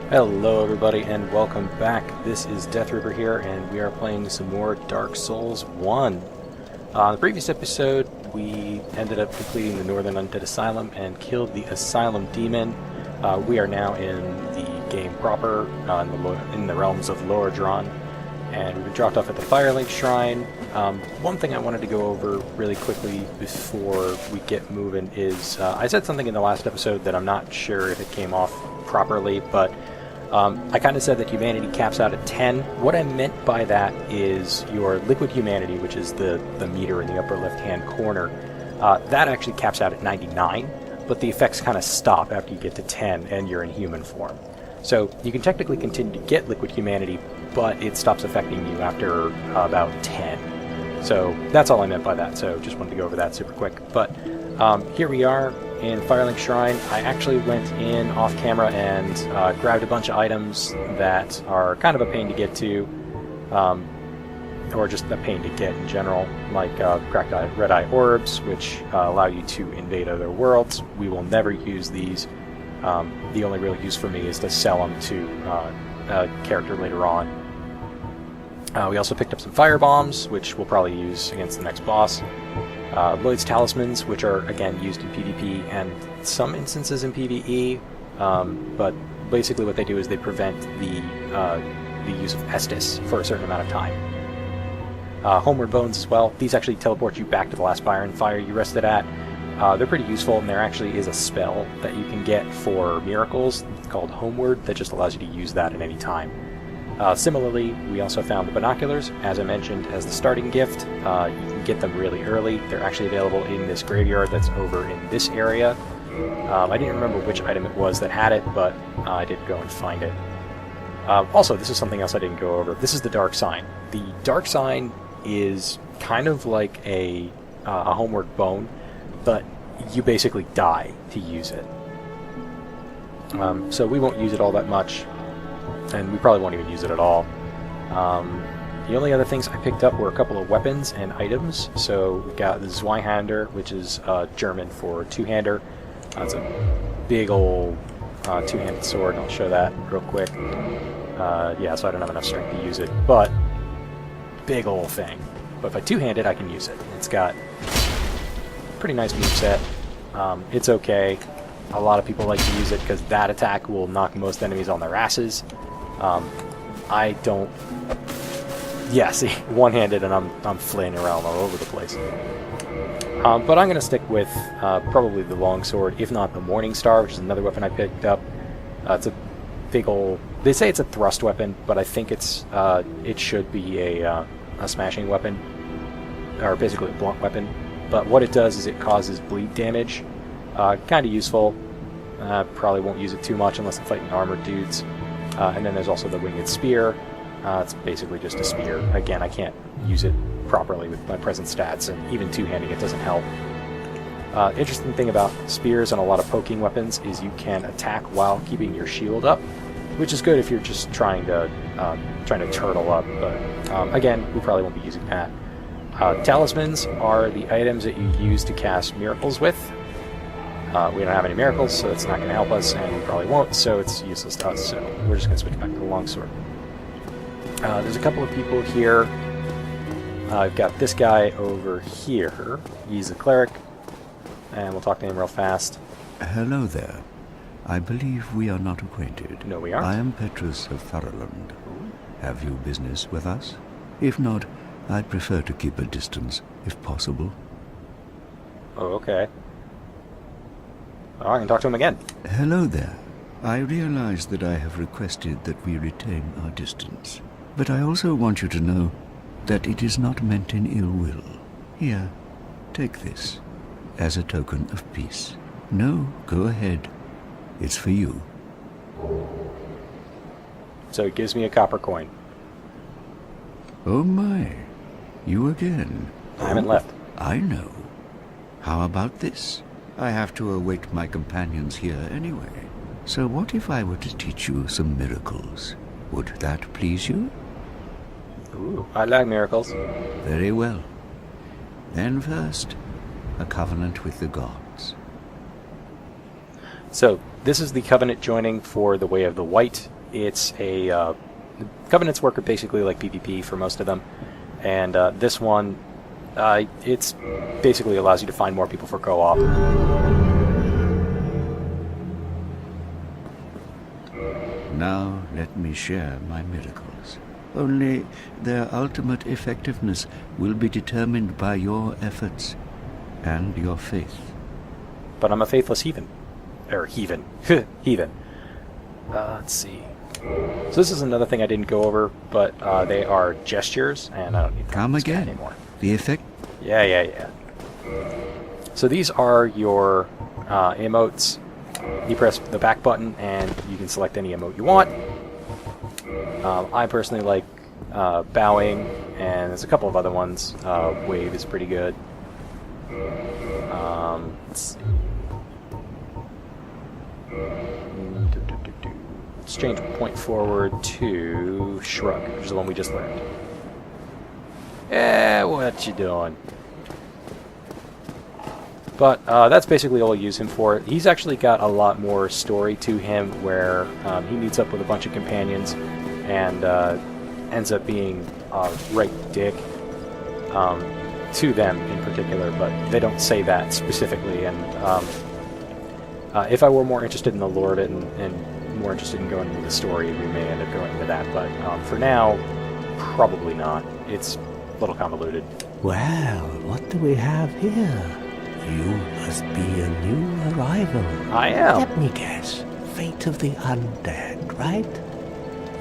Hello everybody and welcome back. This is Death River here and we are playing some more Dark Souls 1. In the previous episode we ended up completing the Northern Undead Asylum and killed the Asylum Demon. We are now in the game proper, in the realms of Loredron, and we've been dropped off at the Firelink Shrine. One thing I wanted to go over really quickly before we get moving is, I said something in the last episode that I'm not sure if it came off properly, but I kind of said that humanity caps out at 10. What I meant by that is your liquid humanity, which is the meter in the upper left-hand corner, that actually caps out at 99, but the effects kind of stop after you get to 10 and you're in human form. So you can technically continue to get liquid humanity, but it stops affecting you after about 10. So that's all I meant by that, so just wanted to go over that super quick. But here we are in Firelink Shrine. I actually went in off camera and grabbed a bunch of items that are kind of a pain to get to, or just a pain to get in general, like cracked eye, red eye orbs, which allow you to invade other worlds. We will never use these. The only real use for me is to sell them to a character later on. We also picked up some fire bombs, which we'll probably use against the next boss. Lloyd's talismans, which are again used in PvP and some instances in PvE, but basically what they do is they prevent the use of Estus for a certain amount of time. Homeward bones as well. These actually teleport you back to the last fire and fire you rested at. They're pretty useful, and there actually is a spell that you can get for miracles called Homeward that just allows you to use that at any time. Similarly, we also found the binoculars, as I mentioned, as the starting gift. You can get them really early. They're actually available in this graveyard that's over in this area. I didn't remember which item it was that had it, but I did go and find it. Also, this is something else I didn't go over. This is the Dark Sign. The Dark Sign is kind of like a Homeward bone, but you basically die to use it. So we won't use it all that much, and we probably won't even use it at all. The only other things I picked up were a couple of weapons and items. So we've got the Zweihander, which is German for two-hander. It's a big old two-handed sword, and I'll show that real quick. Yeah, so I don't have enough strength to use it, but big old thing. But if I two-hand it, I can use it. It's got pretty nice moveset. It's okay. A lot of people like to use it because that attack will knock most enemies on their asses. I don't... Yeah, see, one-handed and I'm flailing around all over the place. But I'm going to stick with probably the longsword, if not the Morning Star, which is another weapon I picked up. It's a big old... They say it's a thrust weapon, but I think it's it should be a smashing weapon, or basically a blunt weapon. But what it does is it causes bleed damage. Kind of useful. Probably won't use it too much unless I'm fighting armored dudes. And then there's also the Winged Spear. It's basically just a spear. Again, I can't use it properly with my present stats, and even two-handing it doesn't help. Interesting thing about spears and a lot of poking weapons is you can attack while keeping your shield up, which is good if you're just trying to turtle up. But again, we probably won't be using that. Talismans are the items that you use to cast miracles with. We don't have any miracles, so it's not going to help us, and we probably won't, so it's useless to us, so we're just going to switch back to the longsword. There's a couple of people here. I've got this guy over here. He's a cleric, and we'll talk to him real fast. Hello there. I believe we are not acquainted. No, we aren't. I am Petrus of Tharaland. Have you business with us? If not, I'd prefer to keep a distance, if possible. Oh, okay. Oh, I can talk to him again. Hello there. I realize that I have requested that we retain our distance, but I also want you to know that it is not meant in ill will. Here, take this, as a token of peace. No, go ahead. It's for you. So he gives me a copper coin. Oh my, you again. I haven't left. I know. How about this? I have to await my companions here anyway. So what if I were to teach you some miracles? Would that please you? Ooh, I like miracles. Very well. Then first, a covenant with the gods. So, this is the covenant joining for the Way of the White. it's a Covenants work are basically like PvP for most of them, and this one, it's basically allows you to find more people for co-op. Now let me share my miracles. Only their ultimate effectiveness will be determined by your efforts and your faith. But I'm a faithless heathen. Or heathen. Heathen. Let's see. So this is another thing I didn't go over, but they are gestures, and I don't need Come again. anymore. The effect? Yeah. So these are your emotes. You press the back button, and you can select any emote you want. I personally like bowing, and there's a couple of other ones. Wave is pretty good. Let's see. Let's change point forward to shrug, which is the one we just learned. Yeah, what you doing? But that's basically all I use him for. He's actually got a lot more story to him, where he meets up with a bunch of companions and ends up being a right dick to them in particular, but they don't say that specifically. And if I were more interested in the lore of it and more interested in going into the story, we may end up going into that. But for now, probably not. It's a little convoluted. Well, what do we have here? You must be a new arrival. I am. Let me guess. Fate of the undead, right?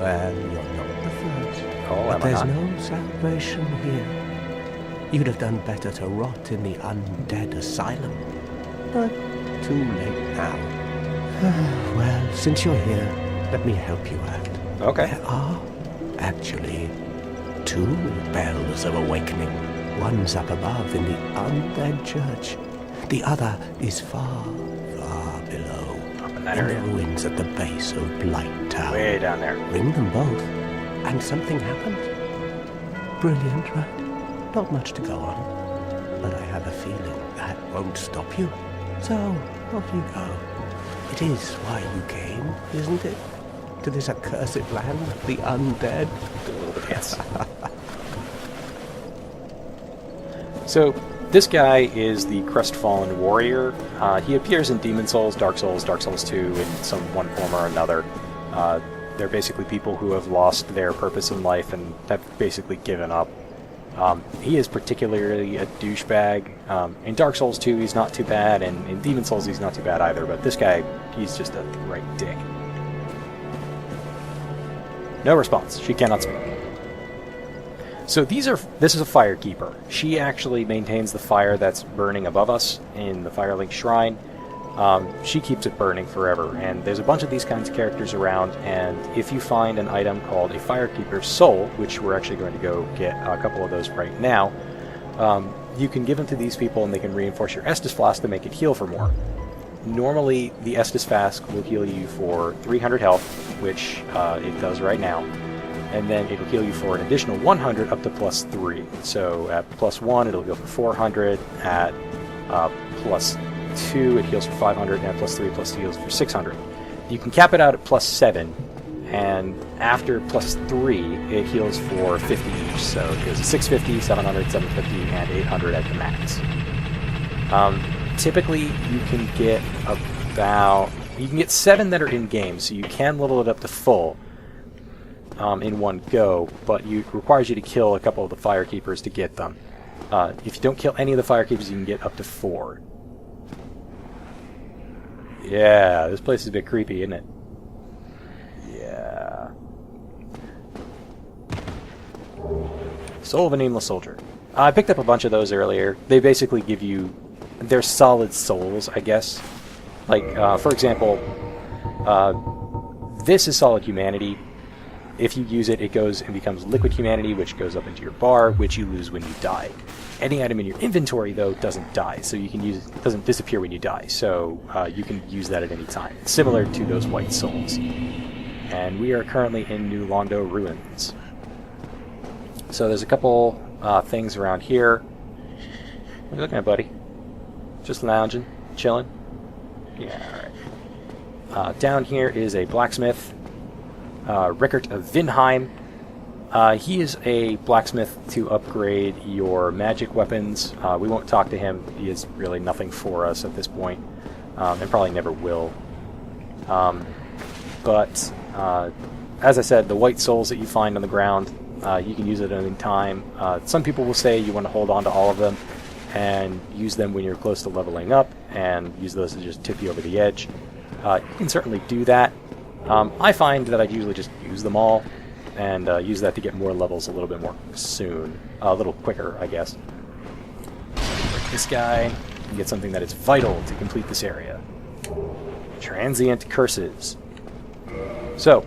Well, you're not the first. Oh, but am I there's not? no salvation here. You'd have done better to rot in the undead asylum. But too late now. Well, since you're here, let me help you out. Okay. There are actually 2 bells of awakening. One's up above in the undead church. The other is far, far below. Up in that in area. the ruins at the base of Blight Tower. Way down there. Ring them both, and something happens. Brilliant, right? Not much to go on, but I have a feeling that won't stop you. So, off you go. It is why you came, isn't it? To this accursed land of the undead. Yes. So, this guy is the Crestfallen Warrior. He appears in Demon Souls, Dark Souls 2, in some one form or another. They're basically people who have lost their purpose in life and have basically given up. He is particularly a douchebag. In Dark Souls 2, he's not too bad, and in Demon Souls, he's not too bad either, but this guy, he's just a right dick. No response. She cannot speak. So this is a Firekeeper. She actually maintains the fire that's burning above us in the Firelink Shrine. She keeps it burning forever, and there's a bunch of these kinds of characters around, and if you find an item called a Firekeeper's Soul, which we're actually going to go get a couple of those right now, you can give them to these people and they can reinforce your Estus Flask to make it heal for more. Normally, the Estus Flask will heal you for 300 health, which it does right now, and then it will heal you for an additional 100 up to +3. So at +1, it'll heal for 400, at +2, it heals for 500, and at +3, +2 heals for 600. You can cap it out at +7, and after +3, it heals for 50 each. So it goes 650, 700, 750, and 800 at the max. Typically, you can get 7 that are in game, so you can level it up to full in one go, but it requires you to kill a couple of the Firekeepers to get them. If you don't kill any of the Firekeepers, you can get up to 4. Yeah, this place is a bit creepy, isn't it? Yeah. Soul of a Nameless Soldier. I picked up a bunch of those earlier. They basically give you... They're solid souls, I guess. Like, for example, this is Solid Humanity. If you use it, it goes and becomes Liquid Humanity, which goes up into your bar, which you lose when you die. Any item in your inventory, though, doesn't die, so you can use it doesn't disappear when you die, so you can use that at any time. It's similar to those White Souls. And we are currently in New Londo Ruins. So there's a couple things around here. What are you looking at, buddy? Just lounging, chilling? Yeah, alright. Down here is a blacksmith. Rickert of Vinheim. He is a blacksmith to upgrade your magic weapons. We won't talk to him. He is really nothing for us at this point, and probably never will. But as I said, the white souls that you find on the ground, you can use it at any time. Some people will say you want to hold on to all of them and use them when you're close to leveling up, and use those to just tip you over the edge. You can certainly do that. I find that I usually just use them all, and use that to get more levels a little bit more soon. A little quicker, I guess. Break this guy, and get something that is vital to complete this area. Transient Curses. So,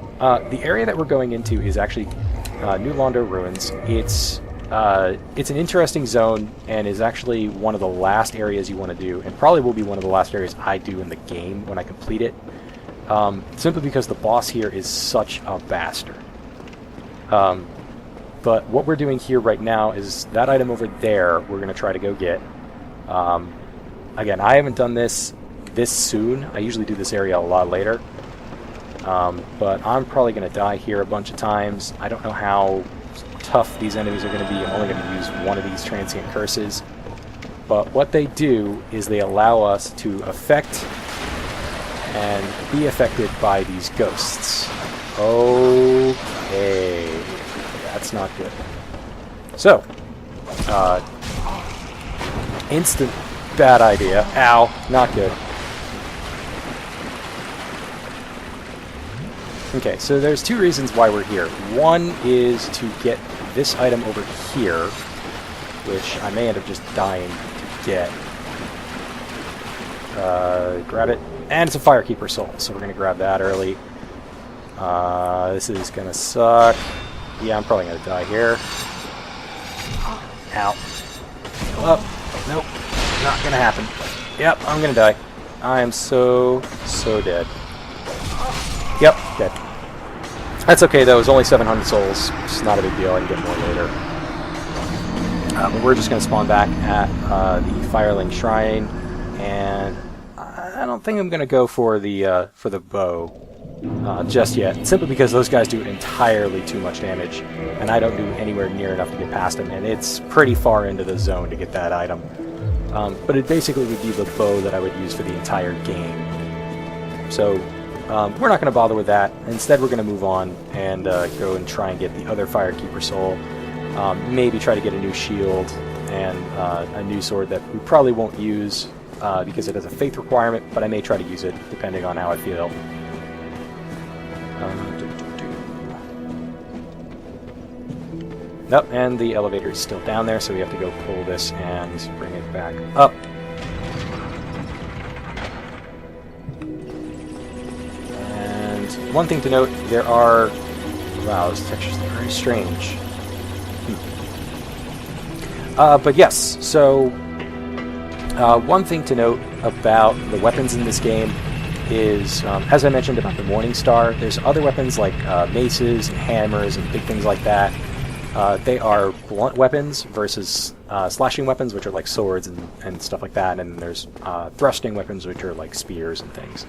the area that we're going into is actually New Londo Ruins. It's an interesting zone, and is actually one of the last areas you want to do, and probably will be one of the last areas I do in the game when I complete it. Simply because the boss here is such a bastard. But what we're doing here right now is that item over there we're going to try to go get. Again, I haven't done this soon. I usually do this area a lot later. But I'm probably going to die here a bunch of times. I don't know how tough these enemies are going to be. I'm only going to use one of these transient curses. But what they do is they allow us to affect and be affected by these ghosts. Okay. That's not good. So, instant bad idea. Ow. Not good. Okay, so there's two reasons why we're here. One is to get this item over here, which I may end up just dying to get. Grab it. And it's a Firekeeper Soul, so we're going to grab that early. This is going to suck. Yeah, I'm probably going to die here. Ow. Oh, nope. Not going to happen. Yep, I'm going to die. I am so dead. Yep, dead. That's okay though, it's only 700 souls. It's not a big deal, I can get more later. But we're just going to spawn back at the Fireling Shrine, and I don't think I'm going to go for the bow just yet, simply because those guys do entirely too much damage, and I don't do anywhere near enough to get past them, and it's pretty far into the zone to get that item. But it basically would be the bow that I would use for the entire game. So we're not going to bother with that. Instead, we're going to move on and go and try and get the other Firekeeper Soul. Maybe try to get a new shield and a new sword that we probably won't use because it has a faith requirement, but I may try to use it depending on how I feel. Nope, and the elevator is still down there, so we have to go pull this and bring it back up. One thing to note, there are... Wow, those textures are very strange. But yes, so... one thing to note about the weapons in this game is, as I mentioned about the Morning Star, there's other weapons like maces and hammers and big things like that. They are blunt weapons versus slashing weapons, which are like swords and stuff like that, and there's thrusting weapons, which are like spears and things.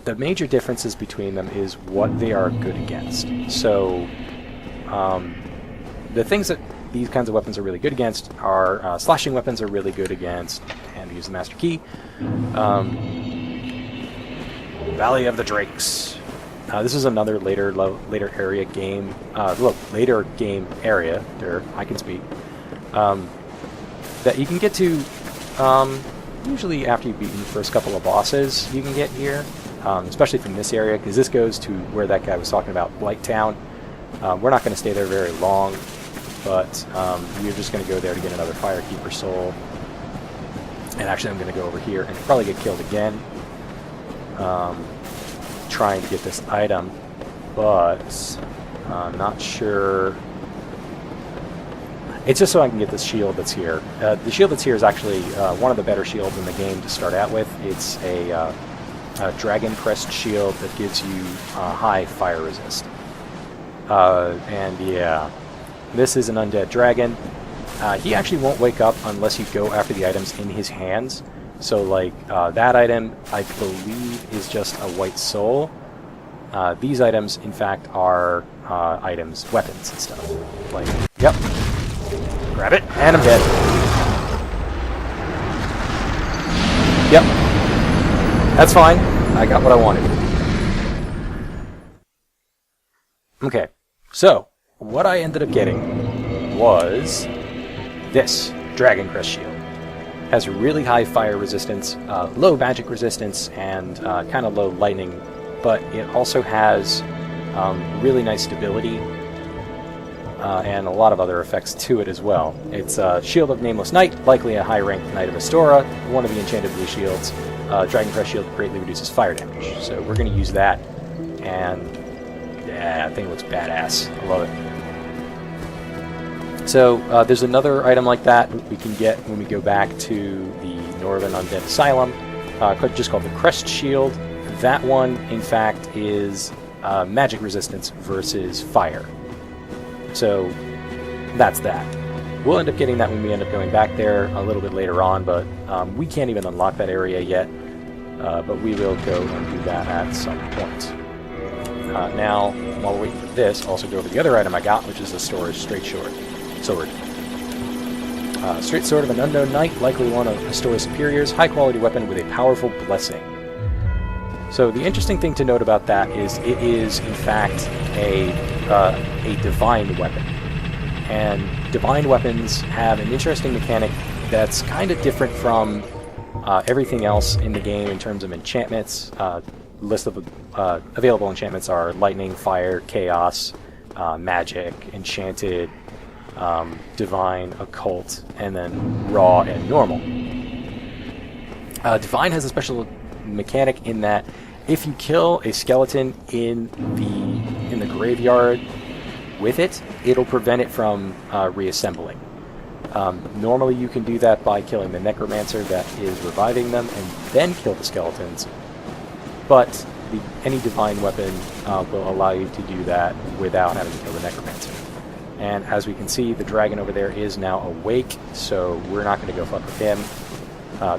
The major differences between them is what they are good against. So, the things that these kinds of weapons are really good against are slashing weapons are really good against, and use the Master Key. Valley of the Drakes. This is another later area game. Later game area. There, I can speak. That you can get to. Usually after you've beaten the first couple of bosses, you can get here, especially from this area, because this goes to where that guy was talking about, Blight Town. We're not going to stay there very long, but we're just going to go there to get another Firekeeper Soul. And actually I'm going to go over here and probably get killed again, trying to get this item, but I'm not sure. It's just so I can get this shield that's here. The shield that's here is actually one of the better shields in the game to start out with. It's a dragon crest shield that gives you high fire resist. And yeah, this is an undead dragon. He actually won't wake up unless you go after the items in his hands. So like that item, I believe, is just a white soul. These items, in fact, are items, weapons and stuff. Like, yep. Grab it, and I'm dead. Yep. That's fine. I got what I wanted. Okay, so what I ended up getting was this Dragon Crest Shield. Has really high fire resistance, low magic resistance, and kind of low lightning, but it also has really nice stability and a lot of other effects to it as well. It's Shield of Nameless Knight, likely a high-ranked Knight of Astora, one of the enchanted blue shields. Dragon Crest Shield greatly reduces fire damage, so we're going to use that, and yeah, I think it looks badass. I love it. So there's another item like that we can get when we go back to the Northern Undead Asylum, just called the Crest Shield. That one, in fact, is magic resistance versus fire. So that's that. We'll end up getting that when we end up going back there a little bit later on, but we can't even unlock that area yet. But we will go and do that at some point. Now, while we're waiting for this, also go over the other item I got, which is the Storage Straight Sword. Straight Sword of an Unknown Knight, likely one of Astora's superiors, high-quality weapon with a powerful blessing. So the interesting thing to note about that is it is, in fact, a divine weapon. And divine weapons have an interesting mechanic that's kind of different from everything else in the game in terms of enchantments. List of available enchantments are lightning, fire, chaos, magic, enchanted, divine, occult, and then raw and normal. Divine has a special mechanic in that if you kill a skeleton in the graveyard with it, it'll prevent it from reassembling. Normally you can do that by killing the necromancer that is reviving them and then kill the skeletons, but any divine weapon will allow you to do that without having to kill the necromancer. And as we can see, the dragon over there is now awake, so we're not going to go fuck with him.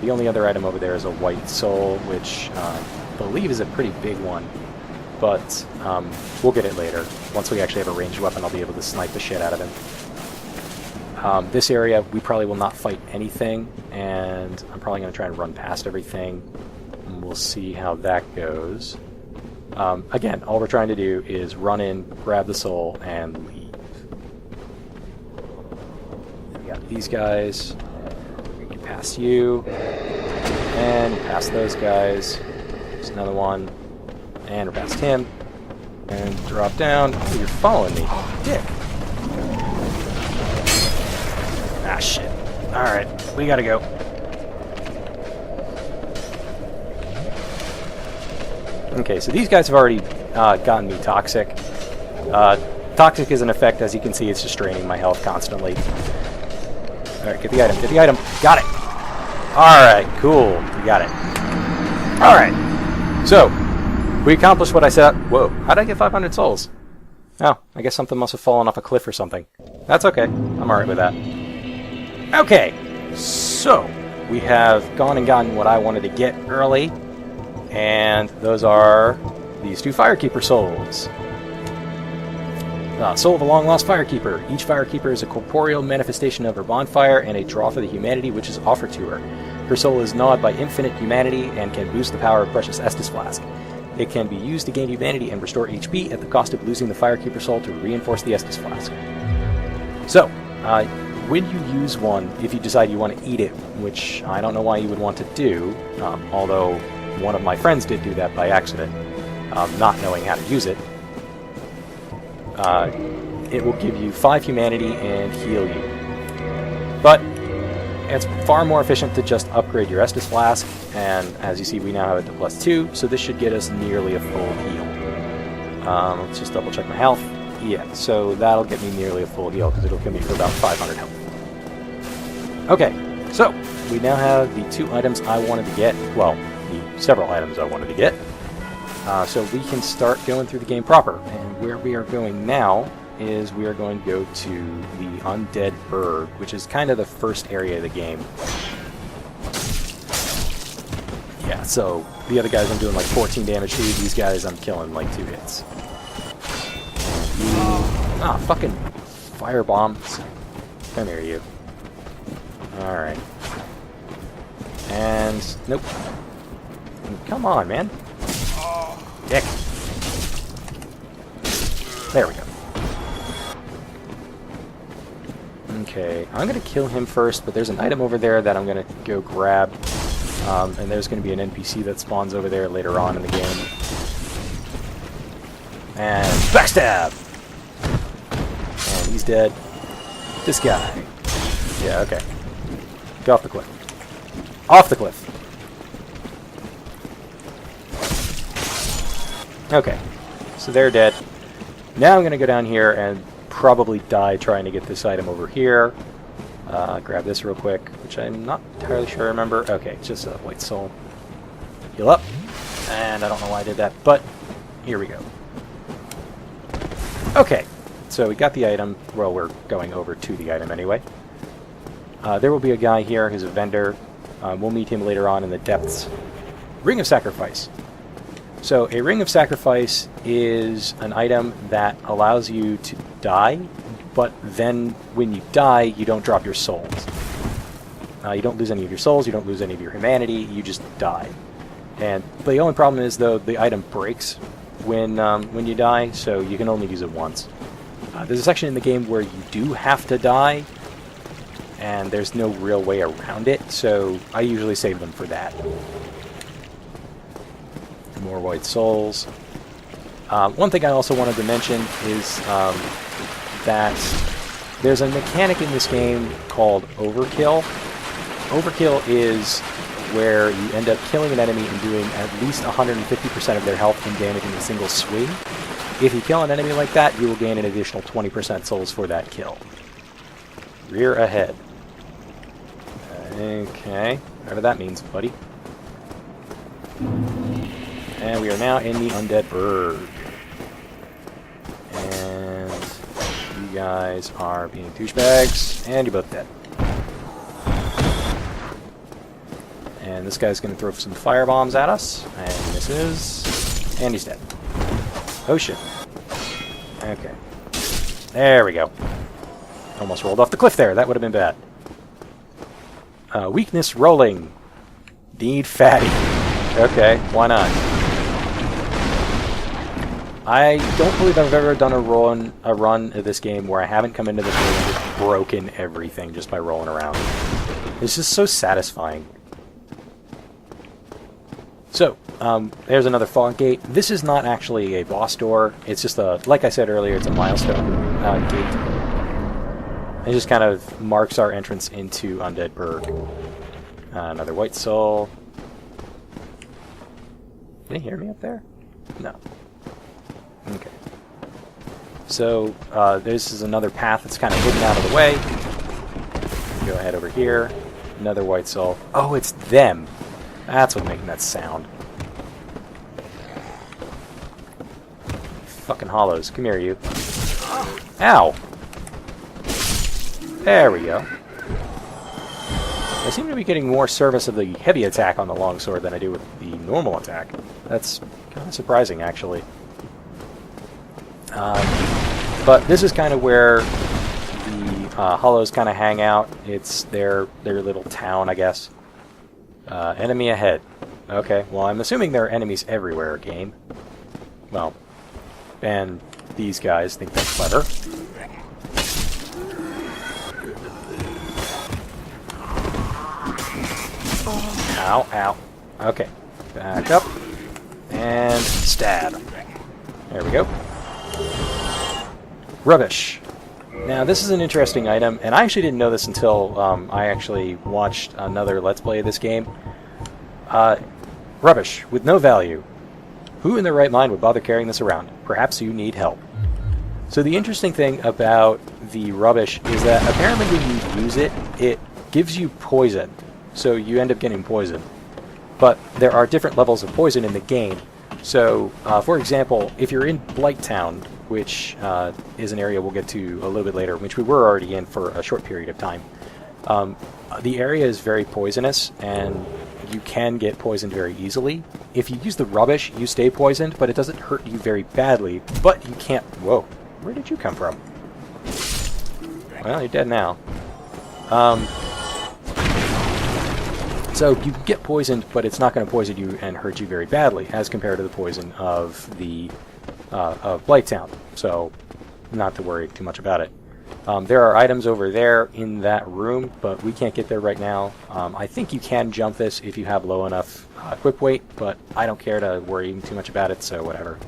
The only other item over there is a white soul, which I believe is a pretty big one, but we'll get it later. Once we actually have a ranged weapon, I'll be able to snipe the shit out of him. This area, we probably will not fight anything, and I'm probably going to try and run past everything, and we'll see how that goes. Again, all we're trying to do is run in, grab the soul, and leave. We got these guys. We can pass you, and past those guys. There's another one, and we're past him, and drop down. Oh, you're following me, dick. Ah, shit. Alright, we gotta go. Okay, so these guys have already gotten me toxic. Toxic is an effect, as you can see, it's just draining my health constantly. Alright, get the item, get the item. Got it! Alright, cool. We got it. Alright, so, we accomplished what I set out. Whoa, how did I get 500 souls? Oh, I guess something must have fallen off a cliff or something. That's okay. I'm alright with that. Okay, so we have gone and gotten what I wanted to get early, and those are these two Firekeeper souls. Soul of a long-lost Firekeeper. Each Firekeeper is a corporeal manifestation of her bonfire and a draw for the humanity which is offered to her. Her soul is gnawed by infinite humanity and can boost the power of Precious Estus Flask. It can be used to gain humanity and restore HP at the cost of losing the Firekeeper soul to reinforce the Estus Flask. So, when you use one, if you decide you want to eat it, which I don't know why you would want to do, although one of my friends did do that by accident, not knowing how to use it, it will give you 5 humanity and heal you. But it's far more efficient to just upgrade your Estus Flask, and as you see, we now have it to +2, so this should get us nearly a full heal. Let's just double check my health. Yeah, so that'll get me nearly a full heal, because it'll give me for about 500 health. Okay, so we now have the 2 items I wanted to get, well, the several items I wanted to get, so we can start going through the game proper. And where we are going now is we are going to go to the Undead Burg, which is kind of the first area of the game. Yeah, so the other guys I'm doing like 14 damage to. These guys I'm killing like 2 hits. Ah, fucking fire bombs. Come here, you. Alright. And... nope. Come on, man. Dick. There we go. Okay, I'm going to kill him first, but there's an item over there that I'm going to go grab. And there's going to be an NPC that spawns over there later on in the game. And backstab! And he's dead. This guy. Yeah, okay. Go off the cliff. Off the cliff! Okay, so they're dead. Now I'm going to go down here and probably die trying to get this item over here. Grab this real quick, which I'm not entirely sure I remember. Okay, it's just a white soul. Heal up. And I don't know why I did that, but here we go. Okay, so we got the item. Well, we're going over to the item anyway. There will be a guy here who's a vendor. We'll meet him later on in the depths. Ring of Sacrifice. So a Ring of Sacrifice is an item that allows you to die, but then when you die, you don't drop your souls. You don't lose any of your souls, you don't lose any of your humanity, you just die. And the only problem is, though, the item breaks when you die, so you can only use it once. There's a section in the game where you do have to die, and there's no real way around it, so I usually save them for that. More white souls. One thing I also wanted to mention is that there's a mechanic in this game called overkill. Overkill is where you end up killing an enemy and doing at least 150% of their health and damage in a single swing. If you kill an enemy like that, you will gain an additional 20% souls for that kill. Rear ahead. Okay, whatever that means, buddy. And we are now in the Undead Burg. And you guys are being douchebags, and you're both dead. And this guy's going to throw some fire bombs at us, and misses, and he's dead. Oh shit. Okay. There we go. Almost rolled off the cliff there, that would have been bad. Weakness rolling. Need fatty. Okay, why not? I don't believe I've ever done a run of this game where I haven't come into this game and just broken everything just by rolling around. It's just so satisfying. So, there's another fog gate. This is not actually a boss door. It's just a, like I said earlier, it's a milestone gate. It just kind of marks our entrance into Undead Burg. Another white soul. Can you hear me up there? No. Okay. So, this is another path that's kind of hidden out of the way. Go ahead over here. Another white soul. Oh, it's them. That's what's making that sound. Fucking hollows. Come here, you. Ow! There we go. I seem to be getting more service of the heavy attack on the longsword than I do with the normal attack. That's kind of surprising, actually. But this is kind of where the hollows kind of hang out. It's their little town, I guess. Enemy ahead. Okay, well, I'm assuming there are enemies everywhere, game. Well, and these guys think that's clever. Ow, ow. Okay, back up. And stab. There we go. Rubbish. Now, this is an interesting item, and I actually didn't know this until I actually watched another Let's Play of this game. Rubbish, with no value. Who in their right mind would bother carrying this around? Perhaps you need help. So the interesting thing about the rubbish is that apparently when you use it, it gives you poison. So you end up getting poisoned. But there are different levels of poison in the game. So, for example, if you're in Blighttown, which is an area we'll get to a little bit later, which we were already in for a short period of time, The area is very poisonous, and you can get poisoned very easily. If you use the rubbish, you stay poisoned, but it doesn't hurt you very badly. But you can't... Whoa. Where did you come from? Well, you're dead now. So you get poisoned, but it's not going to poison you and hurt you very badly, as compared to the poison of the of Blighttown. So, not to worry too much about it. There are items over there in that room, but we can't get there right now. I think you can jump this if you have low enough equip weight, but I don't care to worry too much about it, so whatever.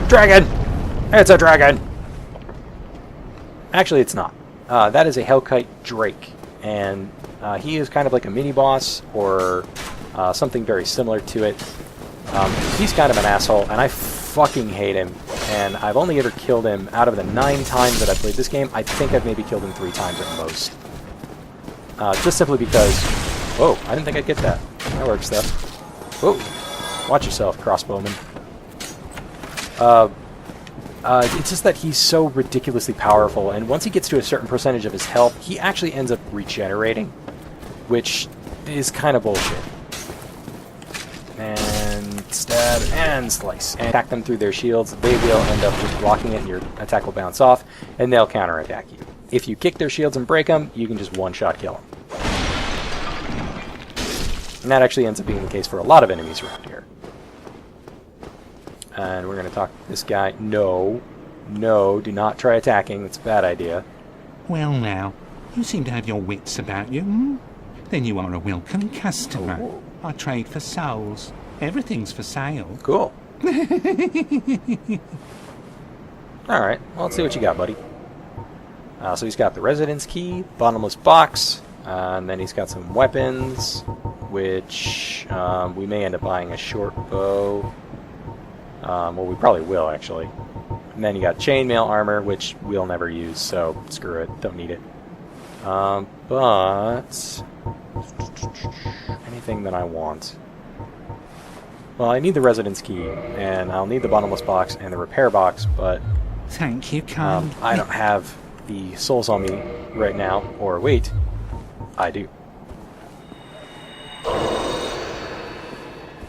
Dragon! It's a dragon! Actually, it's not. That is a Hellkite Drake, and he is kind of like a mini-boss, or something very similar to it. He's kind of an asshole, and I fucking hate him, and I've only ever killed him out of the 9 times that I've played this game. I think I've maybe killed him 3 times at most. Just simply because... Whoa, I didn't think I'd get that. That works, though. Whoa, watch yourself, crossbowman. It's just that he's so ridiculously powerful, and once he gets to a certain percentage of his health, he actually ends up regenerating, which is kind of bullshit. And stab and slice. And attack them through their shields. They will end up just blocking it, and your attack will bounce off, and they'll counterattack you. If you kick their shields and break them, you can just one-shot kill them. And that actually ends up being the case for a lot of enemies around here. And we're going to talk to this guy. No, do not try attacking. It's a bad idea. Well now, you seem to have your wits about you, hmm? Then you are a welcome customer. Oh. I trade for souls. Everything's for sale. Cool. Alright, well, let's see what you got, buddy. So he's got the residence key, bottomless box, and then he's got some weapons, which we may end up buying a short bow. Well, we probably will, actually. And then you got chainmail armor, which we'll never use, so screw it, don't need it. But... anything that I want. Well, I need the residence key, and I'll need the bottomless box and the repair box, but... Thank you, kind. I don't have the souls on me right now, or wait, I do.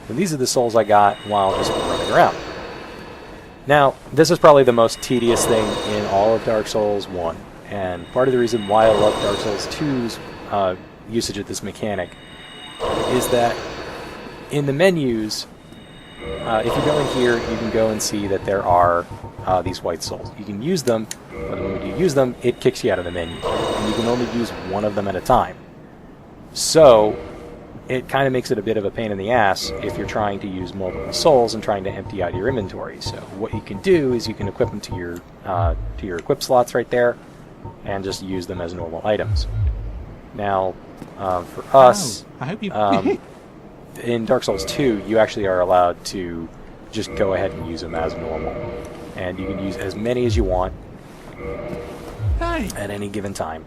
And these are the souls I got while just running around. Now, this is probably the most tedious thing in all of Dark Souls 1, and part of the reason why I love Dark Souls 2's usage of this mechanic is that in the menus, if you go in here, you can go and see that there are these white souls. You can use them, but the moment you use them, it kicks you out of the menu, and you can only use one of them at a time. So, it kind of makes it a bit of a pain in the ass if you're trying to use multiple souls and trying to empty out your inventory. So, what you can do is you can equip them to your equip slots right there, and just use them as normal items. Now, for us, I hope you... in Dark Souls 2, you actually are allowed to just go ahead and use them as normal. And you can use as many as you want at any given time.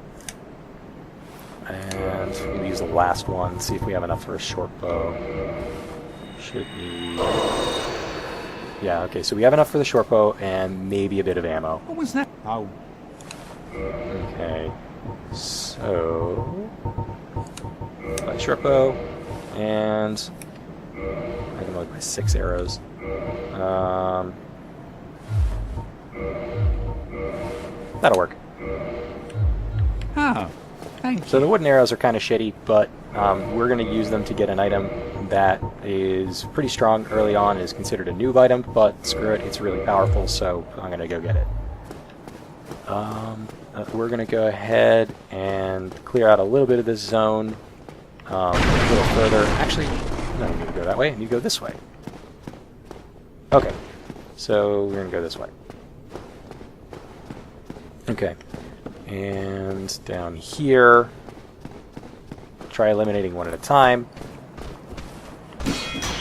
And we'll use the last one, see if we have enough for a short bow. Should be... yeah, okay, so we have enough for the short bow and maybe a bit of ammo. What was that? Oh. Okay, so... my short bow, and... I can load my 6 arrows. That'll work. Oh, thank you. So the wooden arrows are kind of shitty, but we're going to use them to get an item that is pretty strong early on, is considered a noob item, but screw it, it's really powerful, so I'm going to go get it. We're going to go ahead and clear out a little bit of this zone, a little further. Actually, no, I need to go that way, I need to go this way. Okay, so we're going to go this way. Okay, and down here, try eliminating one at a time.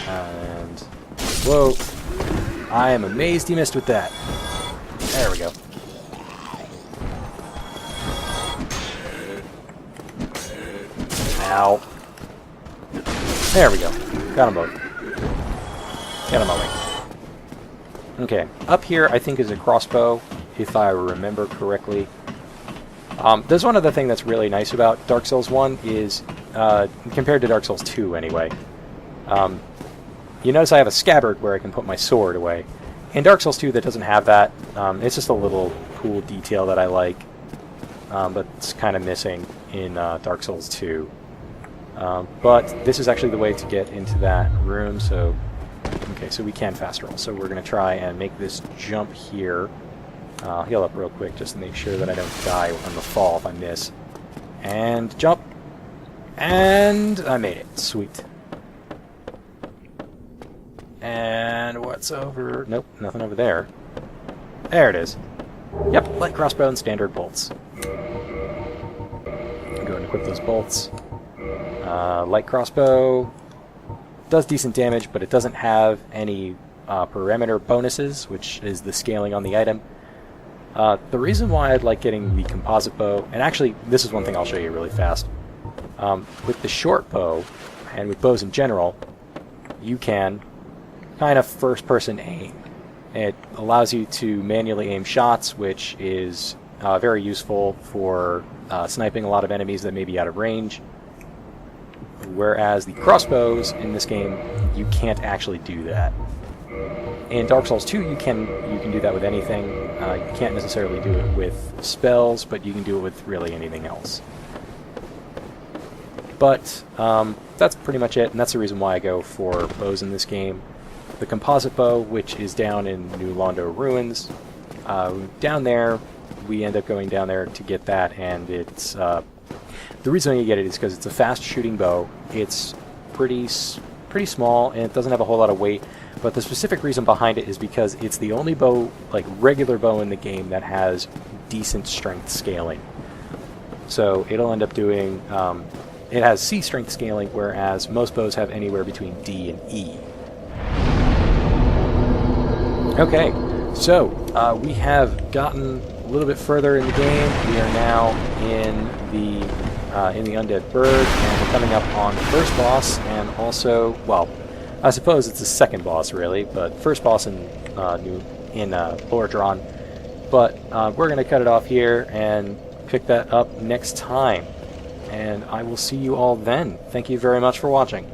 And, whoa, I am amazed he missed with that. There we go. Ow. There we go. Got them both. Got them away. Okay, up here I think is a crossbow, if I remember correctly. There's one other thing that's really nice about Dark Souls 1 is, compared to Dark Souls 2 anyway, you notice I have a scabbard where I can put my sword away. In Dark Souls 2 that doesn't have that. It's just a little cool detail that I like, but it's kind of missing in Dark Souls 2. But this is actually the way to get into that room, so... Okay, so we can fast roll, so we're going to try and make this jump here. Heal up real quick just to make sure that I don't die on the fall if I miss. And jump! And I made it. Sweet. And what's over... Nope, nothing over there. There it is. Yep, light crossbow and standard bolts. Go and equip those bolts. Light crossbow does decent damage, but it doesn't have any perimeter bonuses, which is the scaling on the item. The reason why I'd like getting the composite bow, and actually this is one thing I'll show you really fast. With the short bow, and with bows in general, you can kind of first-person aim. It allows you to manually aim shots, which is very useful for sniping a lot of enemies that may be out of range. Whereas the crossbows in this game, you can't actually do that. In Dark Souls 2, you can do that with anything. You can't necessarily do it with spells, but you can do it with really anything else. But that's pretty much it, and that's the reason why I go for bows in this game. The composite bow, which is down in New Londo Ruins, down there, we end up going down there to get that, and it's... the reason you get it is because it's a fast-shooting bow. It's pretty small, and it doesn't have a whole lot of weight, but the specific reason behind it is because it's the only bow, like regular bow in the game, that has decent strength scaling. So it'll end up doing... it has C strength scaling, whereas most bows have anywhere between D and E. Okay, so we have gotten a little bit further in the game. We are now in the Undead Bird, and we're coming up on the first boss, and also, well, I suppose it's the second boss really, but first boss in Lordran. But we're going to cut it off here and pick that up next time, and I will see you all then. Thank you very much for watching.